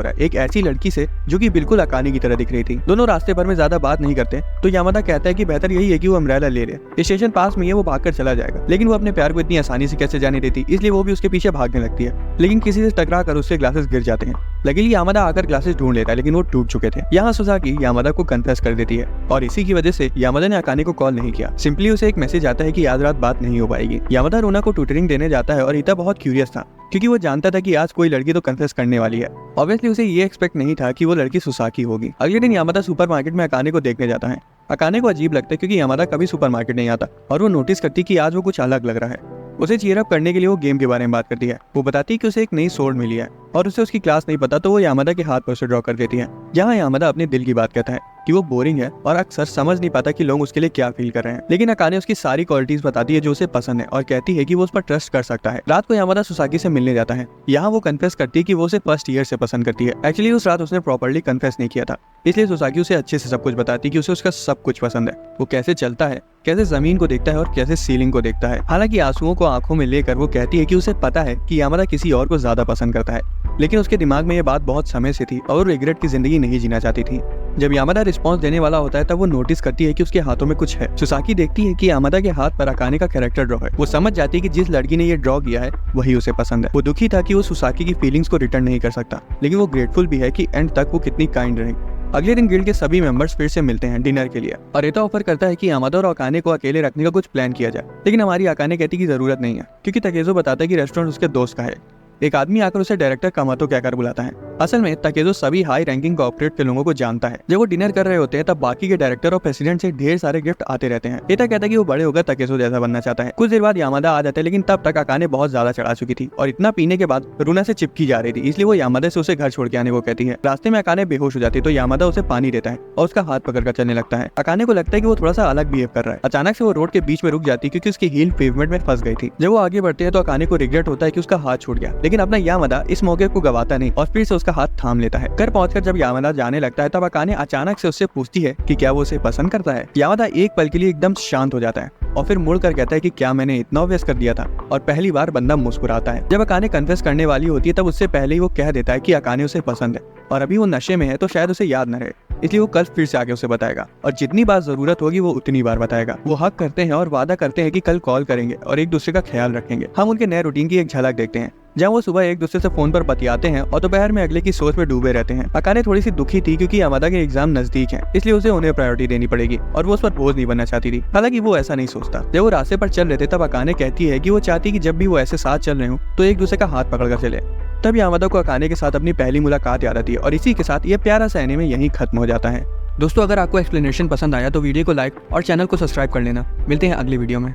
रहा है एक ऐसी लड़की से जो कि बिल्कुल अकाने की तरह दिख रही थी। दोनों रास्ते भर में ज्यादा बात नहीं करते तो यामादा कहता है कि बेहतर यही है कि वो अम्ब्रेला ले ले। स्टेशन पास में है, वो भागकर चला जाएगा, लेकिन वो अपने प्यार को इतनी आसानी से कैसे जाने देती, इसलिए वो भी उसके पीछे भागने लगती है। लेकिन किसी से टकरा कर उसके ग्लासेस गिर जाते हैं। लकीली यामादा आकर ग्लासेस ढूंढ लेता है, लेकिन वो टूट चुके थे। यहाँ सुसाकी यामादा को कन्फेस कर देती है और इसी की वजह से यामादा ने अकाने को कॉल नहीं किया। सिंपली उसे एक मैसेज आता है कि आज रात बात नहीं हो पाएगी। यामादा रोना को ट्यूटरिंग देने जाता है और ईता बहुत क्यूरियस था क्योंकि वो जानता था कि आज कोई लड़की तो कन्फेस करने वाली है। ऑब्वियसली उसे ये एक्सपेक्ट नहीं था कि वो लड़की सुसाकी होगी। अगले दिन यामादा सुपरमार्केट में अकाने को देखने जाता है। अकाने को अजीब लगता है क्योंकि यामादा कभी सुपरमार्केट नहीं आता और वो नोटिस करती कि आज वो कुछ अलग लग रहा है। उसे चीयर अप करने के लिए वो गेम के बारे में बात करती है। वो बताती है कि उसे एक नई सोर्ड मिली है और उसे उसकी क्लास नहीं पता, तो वो यामादा के हाथ पर उसे ड्रॉ कर देती है। यहाँ यामादा अपने दिल की बात कहता है कि वो बोरिंग है और अक्सर समझ नहीं पाता कि लोग उसके लिए क्या फील कर रहे हैं। लेकिन अकाने उसकी सारी क्वालिटीज बताती है जो उसे पसंद है और कहती है कि वो उस पर ट्रस्ट कर सकता है। रात को यामादा सुसाकी से मिलने जाता है। यहाँ वो कन्फेस करती है कि वो उसे फर्स्ट ईयर से पसंद करती है। एक्चुअली उस रात उसने प्रॉपर्ली कन्फेस नहीं किया था, इसलिए सुसाकी उसे अच्छे से सब कुछ बताती है कि उसे उसका सब कुछ पसंद है। वो कैसे चलता है, कैसे जमीन को देखता है और कैसे सीलिंग को देखता है। हालांकि आंसुओं को आंखों में लेकर वो कहती है कि उसे पता है कि यामादा किसी और को ज्यादा पसंद करता है, लेकिन उसके दिमाग में ये बात बहुत समय से थी और वो रिग्रेट की जिंदगी नहीं जीना चाहती थी। जब यामादा रिस्पॉन्स देने वाला होता है तब वो नोटिस करती है कि उसके हाथों में कुछ है। सुसाकी देखती है कि यामादा के हाथ पर अकाने का कैरेक्टर ड्रॉ है। वो समझ जाती है कि जिस लड़की ने ये ड्रॉ किया है वही उसे पसंद है। वो दुखी था कि वो सुसाकी की फीलिंग्स को रिटर्न नहीं कर सकता, लेकिन वो ग्रेटफुल भी है कि एंड तक वो कितनी काइंड रही। अगले दिन गिल्ड के सभी मेंबर्स फिर से मिलते हैं डिनर के लिए और एता ऑफर करता है कि यामादा और अकाने को अकेले रखने का कुछ प्लान किया जाए, लेकिन हमारी अकाने कहती कि जरूरत नहीं है क्योंकि तकेजो बताता है कि रेस्टोरेंट उसके दोस्त का है। एक आदमी आकर उसे डायरेक्टर कामातो कहकर बुलाता है। असल में तकेजो सभी हाई रैंकिंग कॉर्पोरेट के लोगों को जानता है। जब वो डिनर कर रहे होते हैं तब बाकी के डायरेक्टर और प्रेसिडेंट से ढेर सारे गिफ्ट आते रहते हैं। एता कहता है कि वो बड़े होकर तकेजो जैसा बनना चाहता है। कुछ देर बाद यामादा आ जाता है, लेकिन तब तक अकाने बहुत ज्यादा चढ़ा चुकी थी और इतना पीने के बाद रुना से चिपकी जा रही थी, इसलिए वो यामादा से उसे घर छोड़ के आने को कहती है। रास्ते में अकाने बेहोश हो जाती है तो यामादा उसे पानी देता है और उसका हाथ पकड़कर चलने लगता है। अकाने को लगता है कि वो थोड़ा सा अलग बिहेव कर रहा है। अचानक से वो रोड के बीच में रुक जाती है क्योंकि उसकी हील पेवमेंट में फंस गई थी। जब वो आगे बढ़ते हैं तो अकाने को रिग्रेट होता है कि उसका हाथ छूट गया, लेकिन अपना यामादा इस मौके को गवाता नहीं और फिर से उसका हाथ थाम लेता है। घर पहुंचकर जब यामादा जाने लगता है तब अकाने अचानक से उससे पूछती है कि क्या वो उसे पसंद करता है। यामादा एक पल के लिए एकदम शांत हो जाता है और फिर मुड़कर कहता है कि क्या मैंने इतना ऑब्वियस कर दिया था, और पहली बार बंदा मुस्कुराता है। जब अकाने कन्फेस करने वाली होती है तब उससे पहले ही वो कह देता है कि अकाने उसे पसंद है और अभी वो नशे में है तो शायद उसे याद न रहे, इसलिए वो कल फिर से आके उसे बताएगा और जितनी बार जरूरत होगी वो उतनी बार बताएगा। वो हक करते हैं और वादा करते हैं कि कल कॉल करेंगे और एक दूसरे का ख्याल रखेंगे। हम उनके नए रूटीन की एक झलक देखते हैं जहाँ वो सुबह एक दूसरे से फोन पर बतियाते हैं और दोपहर में अगले की सोच में डूबे रहते हैं। अकाने थोड़ी सी दुखी थी क्योंकि यामादा के एग्जाम नजदीक हैं, इसलिए उसे उन्हें प्रायोरिटी देनी पड़ेगी और वो उस पर बोझ नहीं बनना चाहती थी। हालांकि वो ऐसा नहीं सोचता। जब वो रास्ते पर चल रहे थे तब अकाने कहती है कि वो चाहती कि जब भी वो ऐसे साथ चल रहे हो तो एक दूसरे का हाथ पकड़कर चले। तब यामादा को अकाने के साथ अपनी पहली मुलाकात याद आती है और इसी के साथ ये प्यारा सा एनीमे यहीं खत्म हो जाता है। दोस्तों, अगर आपको एक्सप्लेनेशन पसंद आया तो वीडियो को लाइक और चैनल को सब्सक्राइब कर लेना। मिलते हैं अगली वीडियो में।